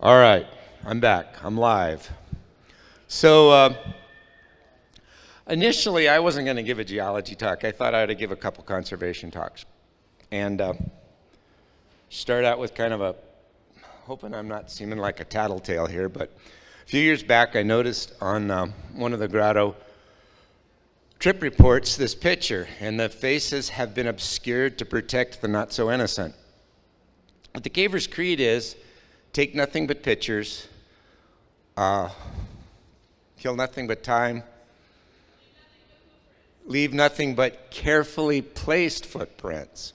All right, I'm back. I'm live. So initially, I wasn't going to give a geology talk. I thought I ought to give a couple conservation talks, and start out with kind of a, hoping I'm not seeming like a tattletale here, but a few years back, I noticed on one of the Grotto trip reports this picture, and the faces have been obscured to protect the not so innocent. What the Caver's Creed is: take nothing but pictures, kill nothing but time, leave nothing but carefully placed footprints.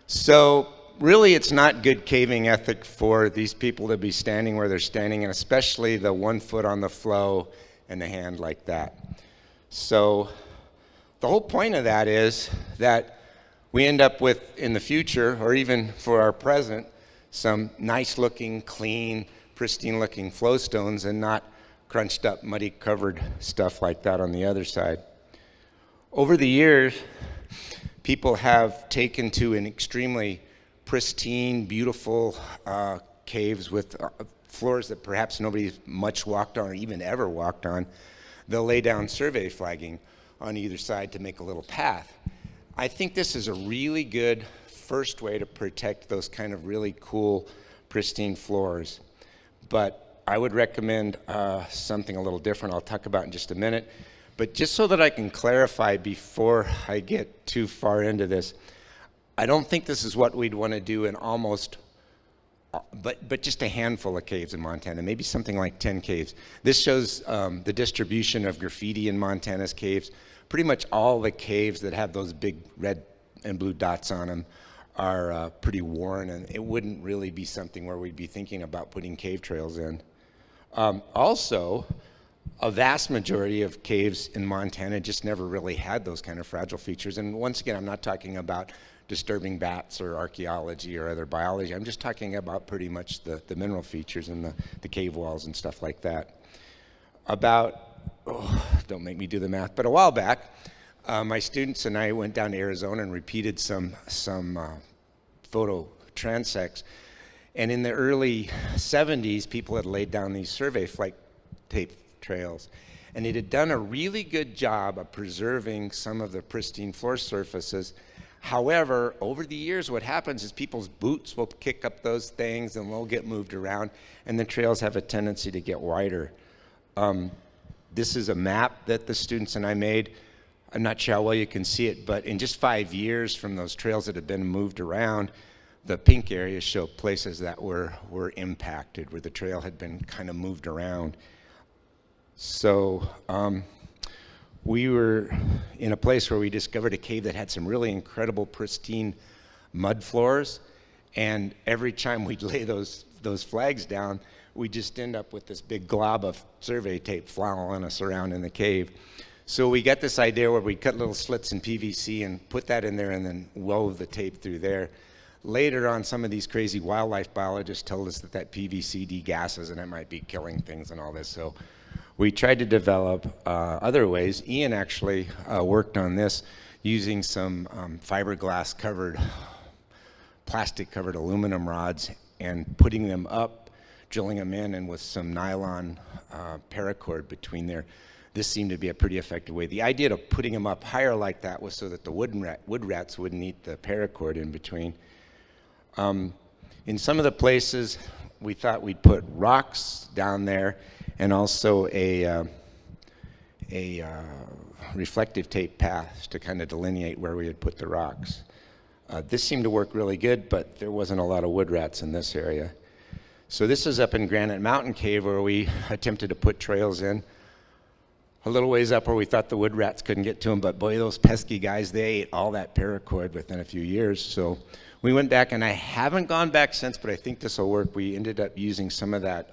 So really, it's not good caving ethic for these people to be standing where they're standing, and especially the 1 foot on the flow and the hand like that. So the whole point of that is that we end up with, in the future, or even for our present, some nice looking, clean, pristine looking flow stones and not crunched up, muddy covered stuff like that on the other side. Over the years, people have taken to an extremely pristine, beautiful caves with floors that perhaps nobody's much walked on or even ever walked on. They'll lay down survey flagging on either side to make a little path. I think this is a really good first way to protect those kind of really cool, pristine floors. But I would recommend something a little different I'll talk about in just a minute. But just so that I can clarify before I get too far into this, I don't think this is what we'd want to do in almost, but just a handful of caves in Montana, maybe something like 10 caves. This shows the distribution of graffiti in Montana's caves. Pretty much all the caves that have those big red and blue dots on them are pretty worn, and it wouldn't really be something where we'd be thinking about putting cave trails in. Also, a vast majority of caves in Montana just never really had those kind of fragile features. And once again, I'm not talking about disturbing bats or archaeology or other biology. I'm just talking about pretty much the mineral features and the cave walls and stuff like that. Don't make me do the math, but a while back, my students and I went down to Arizona and repeated some photo transects. And in the early 70s, people had laid down these survey flight tape trails. And it had done a really good job of preserving some of the pristine floor surfaces. However, over the years, what happens is people's boots will kick up those things and they'll get moved around, and the trails have a tendency to get wider. This is a map that the students and I made. I'm not sure how well you can see it, but in just 5 years from those trails that have been moved around, the pink areas show places that were impacted, where the trail had been kind of moved around. So we were in a place where we discovered a cave that had some really incredible pristine mud floors, and every time we'd lay those flags down, we just end up with this big glob of survey tape following us around in the cave. So we got this idea where we cut little slits in PVC and put that in there and then wove the tape through there. Later on, some of these crazy wildlife biologists told us that PVC degasses and it might be killing things and all this. So we tried to develop other ways. Ian actually worked on this using some fiberglass covered, plastic covered aluminum rods and putting them up, drilling them in, and with some nylon paracord between there. This seemed to be a pretty effective way. The idea of putting them up higher like that was so that the wood rats wouldn't eat the paracord in between. In some of the places, we thought we'd put rocks down there and also a reflective tape path to kind of delineate where we had put the rocks. This seemed to work really good, but there wasn't a lot of wood rats in this area. So this is up in Granite Mountain Cave, where we attempted to put trails in. A little ways up where we thought the wood rats couldn't get to them, but boy, those pesky guys, they ate all that paracord within a few years. So we went back, and I haven't gone back since, but I think this will work. We ended up using some of that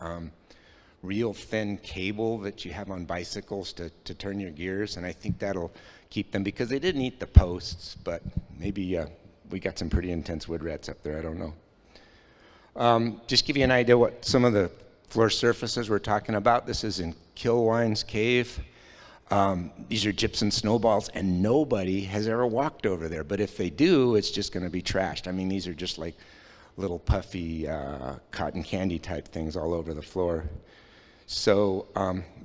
real thin cable that you have on bicycles to turn your gears, and I think that'll keep them, because they didn't eat the posts, but maybe we got some pretty intense wood rats up there, I don't know. Just give you an idea what some of the floor surfaces we're talking about. This is in Kilwine's Cave. These are gypsum snowballs, and nobody has ever walked over there. But if they do, it's just going to be trashed. I mean, these are just like little puffy cotton candy type things all over the floor. So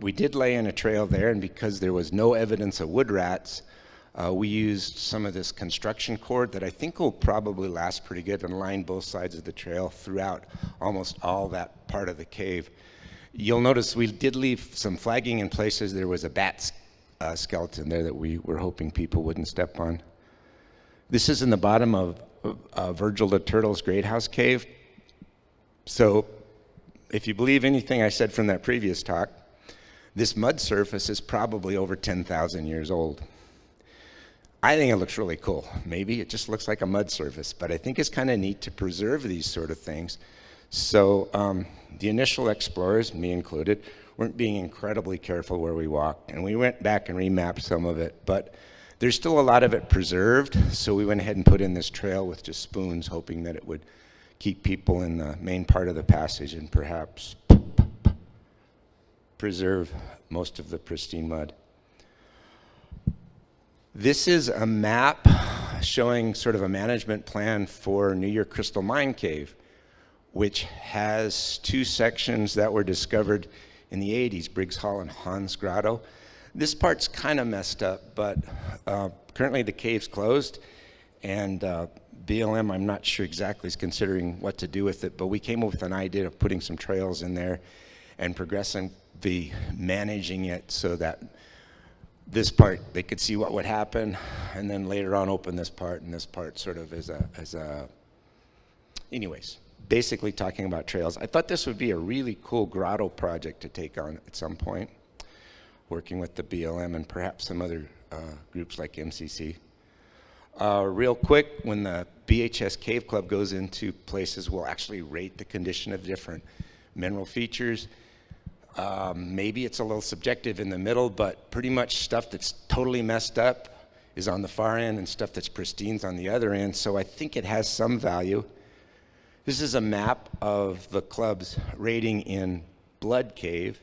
we did lay in a trail there, and because there was no evidence of wood rats, we used some of this construction cord that I think will probably last pretty good and line both sides of the trail throughout almost all that part of the cave. You'll notice we did leave some flagging in places. There was a bat skeleton there that we were hoping people wouldn't step on. This is in the bottom of Virgil the Turtle's Great House Cave. So if you believe anything I said from that previous talk, this mud surface is probably over 10,000 years old. I think it looks really cool. Maybe it just looks like a mud surface, but I think it's kind of neat to preserve these sort of things. So the initial explorers, me included, weren't being incredibly careful where we walked, and we went back and remapped some of it, but there's still a lot of it preserved, so we went ahead and put in this trail with just spoons, hoping that it would keep people in the main part of the passage and perhaps preserve most of the pristine mud. This is a map showing sort of a management plan for New Year Crystal Mine Cave, which has two sections that were discovered in the 80s, Briggs Hall and Hans Grotto. This part's kind of messed up, but currently the cave's closed, and BLM, I'm not sure exactly, is considering what to do with it, but we came up with an idea of putting some trails in there and progressively managing it so that this part, they could see what would happen, and then later on open this part, and this part sort of as a anyways, basically talking about trails. I thought this would be a really cool grotto project to take on at some point, working with the BLM and perhaps some other groups like MCC. Real quick, when the BHS Cave Club goes into places, we'll actually rate the condition of different mineral features. Maybe it's a little subjective in the middle, but pretty much stuff that's totally messed up is on the far end and stuff that's pristine's on the other end, so I think it has some value. This is a map of the club's rating in Blood Cave,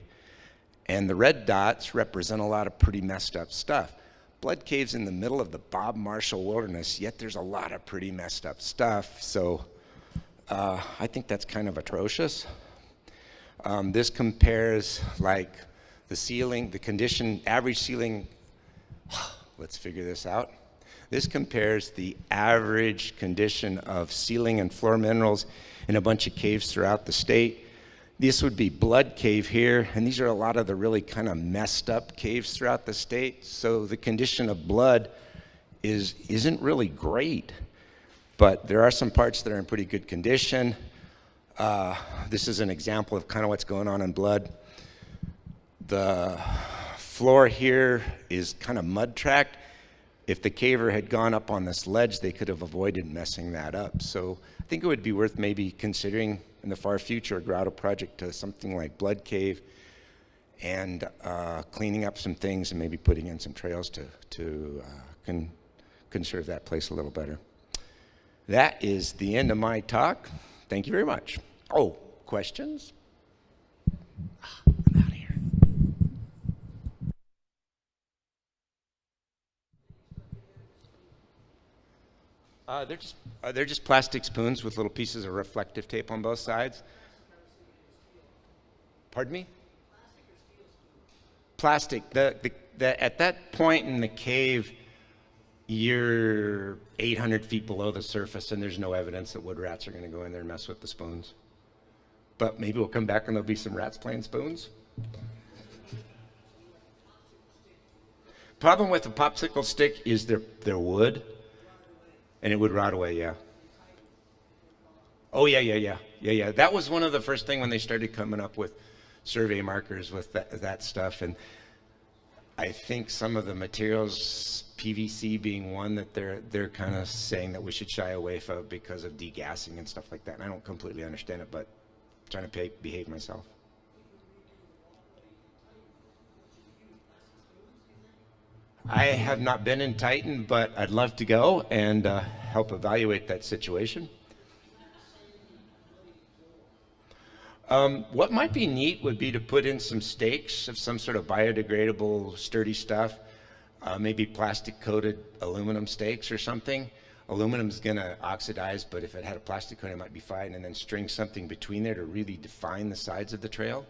and the red dots represent a lot of pretty messed up stuff. Blood Cave's in the middle of the Bob Marshall Wilderness, yet there's a lot of pretty messed up stuff, so I think that's kind of atrocious. This compares like the ceiling, the condition, average ceiling, let's figure this out. This compares the average condition of ceiling and floor minerals in a bunch of caves throughout the state. This would be Blood Cave here, and these are a lot of the really kind of messed up caves throughout the state. So the condition of blood isn't really great, but there are some parts that are in pretty good condition. This is an example of kind of what's going on in Blood. The floor here is kind of mud tracked. If the caver had gone up on this ledge, they could have avoided messing that up. So I think it would be worth maybe considering in the far future a grotto project to something like Blood Cave and cleaning up some things and maybe putting in some trails to conserve that place a little better. That is the end of my talk. Thank you very much. Oh, questions? I'm out of here. They're just plastic spoons with little pieces of reflective tape on both sides. Pardon me? Plastic. At that point in the cave, you're 800 feet below the surface, and there's no evidence that wood rats are going to go in there and mess with the spoons. But maybe we'll come back and there'll be some rats playing spoons. Problem with the popsicle stick is they're wood, and it would rot away, yeah. Oh, yeah. That was one of the first things when they started coming up with survey markers with that stuff, and I think some of the materials, PVC being one that they're kind of saying that we should shy away from because of degassing and stuff like that. And I don't completely understand it, but I'm trying to behave myself. I have not been in Titan, but I'd love to go and help evaluate that situation. What might be neat would be to put in some stakes of some sort of biodegradable, sturdy stuff, maybe plastic-coated aluminum stakes or something. aluminum's going to oxidize, but if it had a plastic coating, it might be fine, and then string something between there to really define the sides of the trail.